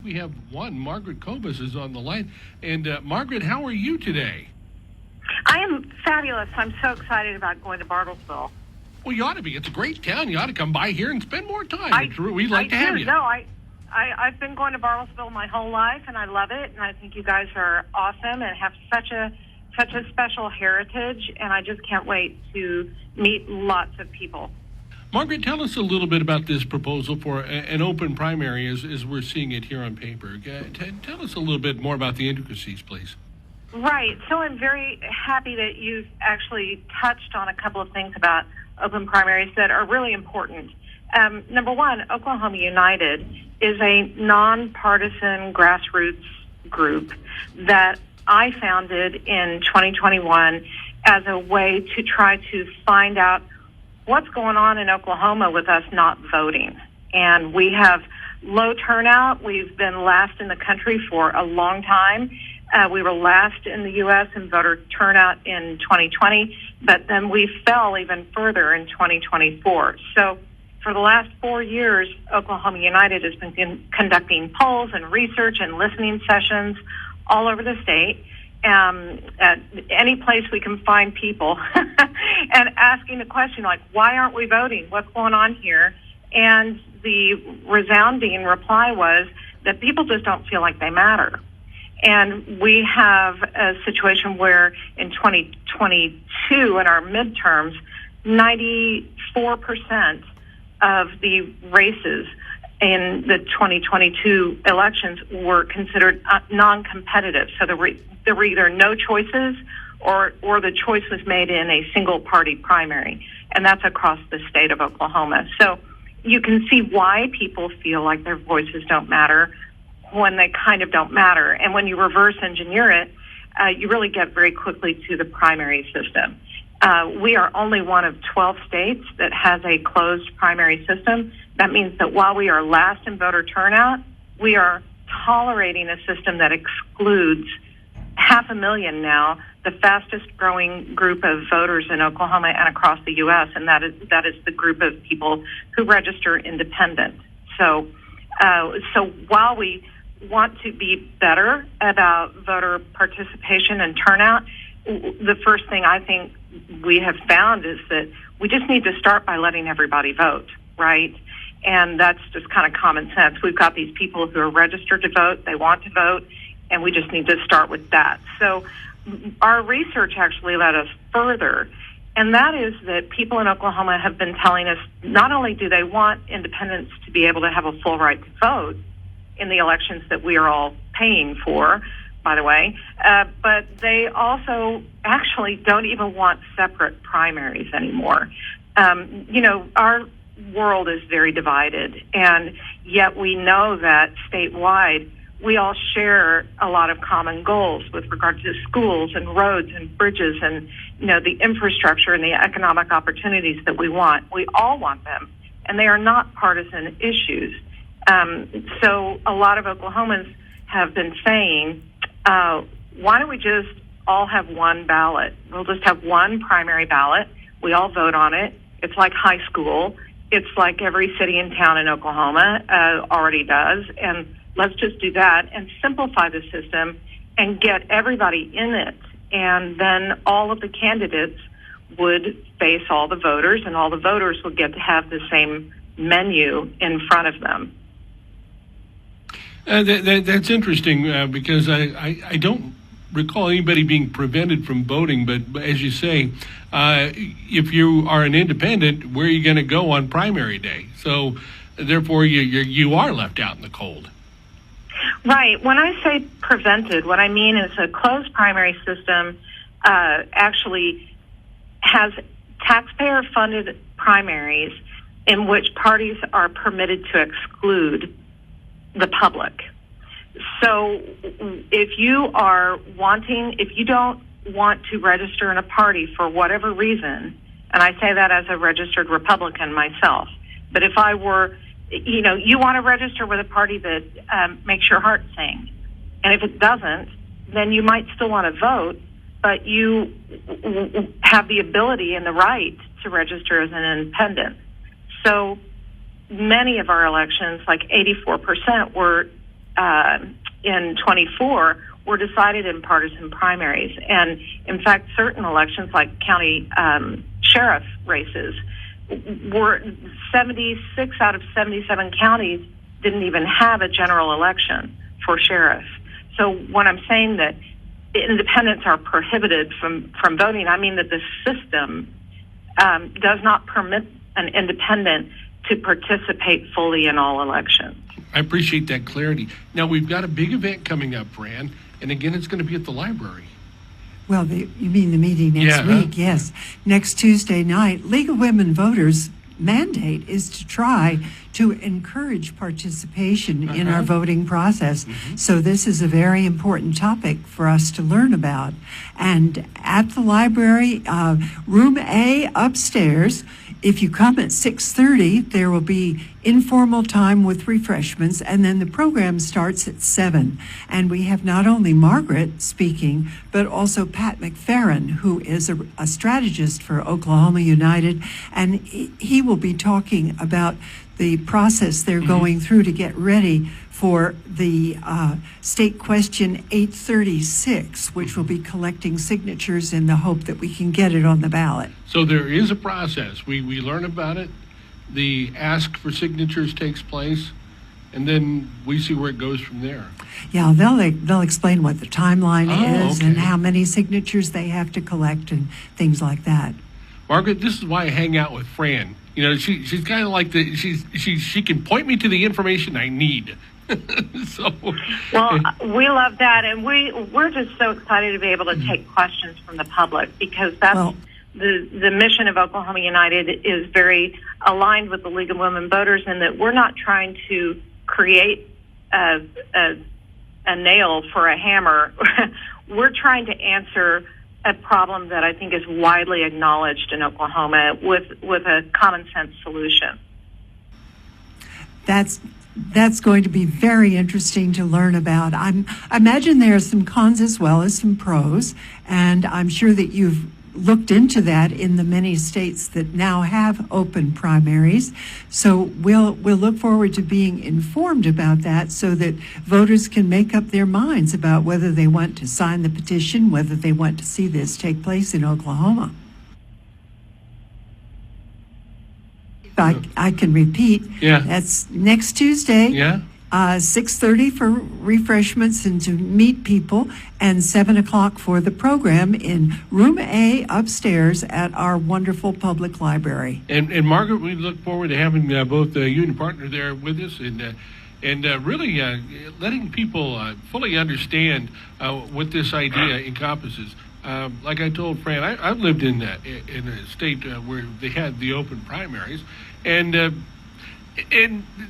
we have one. Margaret Kobos is on the line. And Margaret, how are you today? I am fabulous. I'm so excited about going to Bartlesville. Well, you ought to be. It's a great town. You ought to come by here and spend more time. We'd like to have you. No, I've been going to Bartlesville my whole life, and I love it. And I think you guys are awesome and have such a special heritage. And I just can't wait to meet lots of people. Margaret, tell us a little bit about this proposal for an open primary as we're seeing it here on paper. Tell us a little bit more about the intricacies, please. Right. So I'm very happy that you've actually touched on a couple of things about open primaries that are really important. Number one, Oklahoma United is a nonpartisan grassroots group that I founded in 2021 as a way to try to find out what's going on in Oklahoma with us not voting. And we have low turnout. We've been last in the country for a long time. We were last in the U.S. in voter turnout in 2020, but then we fell even further in 2024. So for the last 4 years, Oklahoma United has been conducting polls and research and listening sessions all over the state. At any place we can find people and asking the question like, why aren't we voting? What's going on here? And the resounding reply was that people just don't feel like they matter. And we have a situation where in 2022, in our midterms, 94% of the races in the 2022 elections were considered non-competitive. So there were either no choices or the choice was made in a single party primary. And that's across the state of Oklahoma. So you can see why people feel like their voices don't matter when they kind of don't matter. And when you reverse engineer it, you really get very quickly to the primary system. We are only one of 12 states that has a closed primary system. That means that while we are last in voter turnout, we are tolerating a system that excludes 500,000 now, the fastest growing group of voters in Oklahoma and across the U.S., and that is the group of people who register independent. So while we want to be better about voter participation and turnout, the first thing I think we have found is that we just need to start by letting everybody vote, right? And that's just kind of common sense. We've got these people who are registered to vote, they want to vote, and we just need to start with that. So our research actually led us further, and that is that people in Oklahoma have been telling us not only do they want independents to be able to have a full right to vote in the elections that we are all paying for, by the way, but they also actually don't even want separate primaries anymore. Our world is very divided, and yet we know that statewide we all share a lot of common goals with regard to schools and roads and bridges and, the infrastructure and the economic opportunities that we want. We all want them, and they are not partisan issues. So a lot of Oklahomans have been saying, why don't we just all have one ballot? We'll just have one primary ballot. We all vote on it. It's like high school. It's like every city and town in Oklahoma already does. And let's just do that and simplify the system and get everybody in it. And then all of the candidates would face all the voters, and all the voters would get to have the same menu in front of them. That's interesting because I don't recall anybody being prevented from voting. But as you say, if you are an independent, where are you going to go on primary day? So therefore, you are left out in the cold. Right. When I say prevented, what I mean is a closed primary system actually has taxpayer-funded primaries in which parties are permitted to exclude the public. So if you don't want to register in a party for whatever reason, and I say that as a registered Republican myself, but if I were, you want to register with a party that makes your heart sing, and if it doesn't, then you might still want to vote, but you have the ability and the right to register as an independent. So many of our elections, like 84%, were in 24 were decided in partisan primaries. And in fact, certain elections like county sheriff races were 76 out of 77 counties didn't even have a general election for sheriff. So when I'm saying that independents are prohibited from voting, I mean that the system does not permit an independent to participate fully in all elections. I appreciate that clarity. Now, we've got a big event coming up, Fran, and again, it's going to be at the library. Well, you mean the meeting next week? Yes. Next Tuesday night, League of Women Voters' mandate is to try to encourage participation in our voting process. So this is a very important topic for us to learn about. And at the library, room A upstairs, if you come at 6:30, there will be informal time with refreshments, and then the program starts at 7. And we have not only Margaret speaking, but also Pat McFerrin, who is a strategist for Oklahoma United, and he will be talking about the process they're going through to get ready for the state question 836, which will be collecting signatures in the hope that we can get it on the ballot. So there is a process. We learn about it. The ask for signatures takes place, and then we see where it goes from there. Yeah, they'll explain what the timeline is and okay. how many signatures they have to collect and things like that. Margaret, this is why I hang out with Fran. You know, she's kind of like she can point me to the information I need. So, well, we love that, and we're just so excited to be able to take questions from the public, because that's the mission of Oklahoma United is very aligned with the League of Women Voters, in that we're not trying to create a nail for a hammer. We're trying to answer a problem that I think is widely acknowledged in Oklahoma with a common sense solution. That's going to be very interesting to learn about. I imagine there are some cons as well as some pros, and I'm sure that you've looked into that in the many states that now have open primaries. So we'll look forward to being informed about that, so that voters can make up their minds about whether they want to sign the petition, whether they want to see this take place in Oklahoma. I can repeat. Yeah. That's next Tuesday. Yeah. 6:30 for refreshments and to meet people, and 7 o'clock for the program in room A upstairs at our wonderful public library. And Margaret, we look forward to having both you and your partner there with us, and really letting people fully understand what this idea encompasses. Like I told Fran, I lived in a state where they had the open primaries, and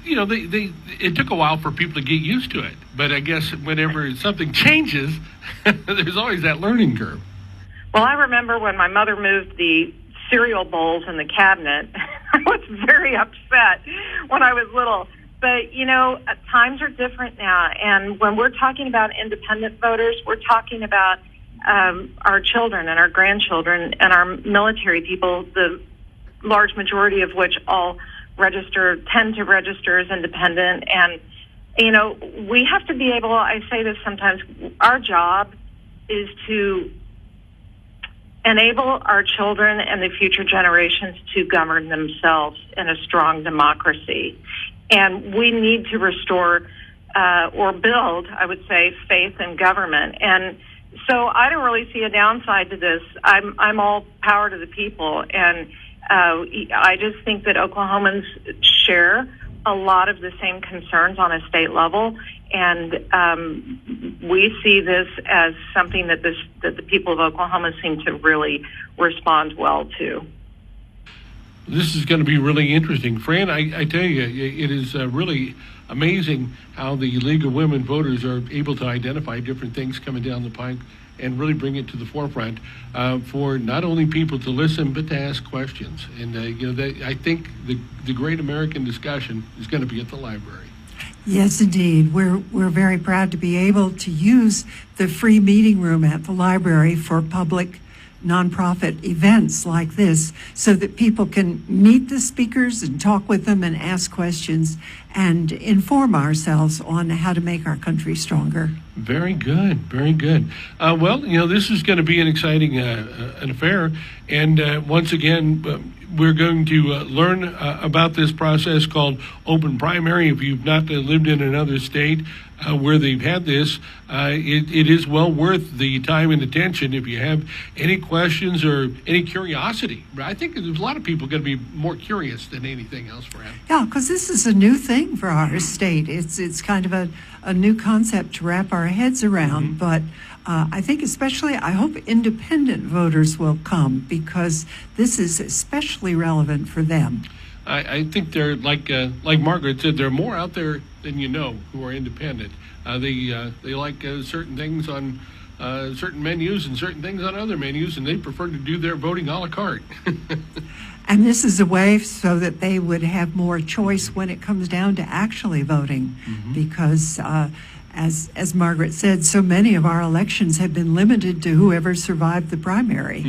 you know, it took a while for people to get used to it. But I guess whenever something changes, there's always that learning curve. Well, I remember when my mother moved the cereal bowls in the cabinet. I was very upset when I was little. But, you know, times are different now. And when we're talking about independent voters, we're talking about our children and our grandchildren and our military people, the large majority of which all tend to register as independent. And, you know, we have to be able, I say this sometimes, our job is to enable our children and the future generations to govern themselves in a strong democracy. And we need to restore or build, I would say, faith in government. And so I don't really see a downside to this. I'm all power to the people, and I just think that Oklahomans share a lot of the same concerns on a state level, and we see this as something that the people of Oklahoma seem to really respond well to. This is going to be really interesting. Fran, I tell you, it is really amazing how the League of Women Voters are able to identify different things coming down the pike and really bring it to the forefront for not only people to listen, but to ask questions. And, you know, I think the great American discussion is going to be at the library. Yes, indeed. We're very proud to be able to use the free meeting room at the library for public nonprofit events like this, so that people can meet the speakers and talk with them and ask questions and inform ourselves on how to make our country stronger. Very good, very good. Well, this is going to be an exciting an affair, and once again, we're going to learn about this process called open primary. If you've not lived in another state where they've had this, it is well worth the time and attention. If you have any questions or any curiosity, I think there's a lot of people going to be more curious than anything else, Fran. Yeah, because this is a new thing for our state. It's kind of a new concept to wrap our heads around, but I think I hope independent voters will come because this is especially relevant for them. I think they're like Margaret said, there are more out there than you know who are independent. They like certain things on certain menus and certain things on other menus, and they prefer to do their voting a la carte. And this is a way so that they would have more choice when it comes down to actually voting, because as Margaret said, so many of our elections have been limited to whoever survived the primary.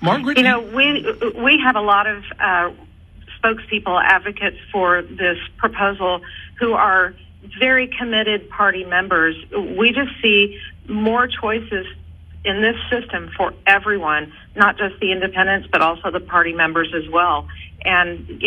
Margaret? We have a lot of spokespeople, advocates for this proposal who are very committed party members. We just see more choices in this system for everyone, not just the independents, but also the party members as well. And,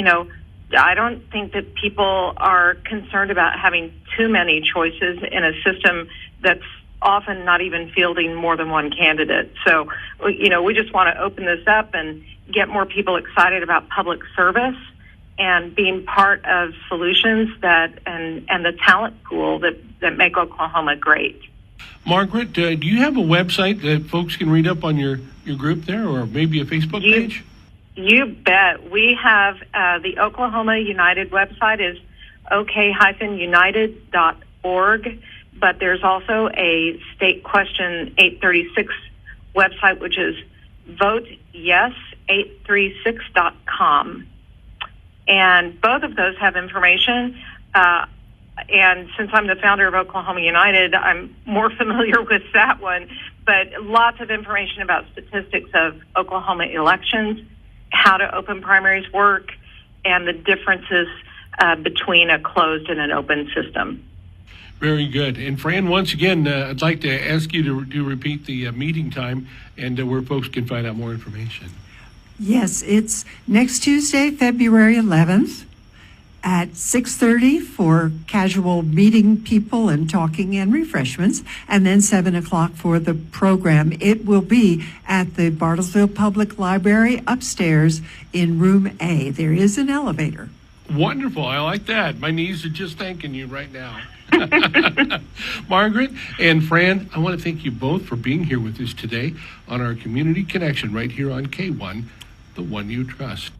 I don't think that people are concerned about having too many choices in a system that's often not even fielding more than one candidate. So, we just want to open this up and get more people excited about public service and being part of solutions and the talent pool that make Oklahoma great. Margaret, do you have a website that folks can read up on your group there, or maybe a Facebook page? You bet. We have the Oklahoma United website is ok-united.org, but there's also a State Question 836 website, which is voteyes836.com. And both of those have information. And since I'm the founder of Oklahoma United, I'm more familiar with that one. But lots of information about statistics of Oklahoma elections, how to open primaries work, and the differences between a closed and an open system. Very good. And Fran, once again, I'd like to ask you to repeat the meeting time and where folks can find out more information. Yes, it's next Tuesday, February 11th at 6:30 for casual meeting people and talking and refreshments, and then 7 o'clock for the program. It will be at the Bartlesville Public Library upstairs in room A. There is an elevator. Wonderful. I like that. My knees are just thanking you right now. Margaret and Fran, I want to thank you both for being here with us today on our Community Connection right here on KWON, the one you trust.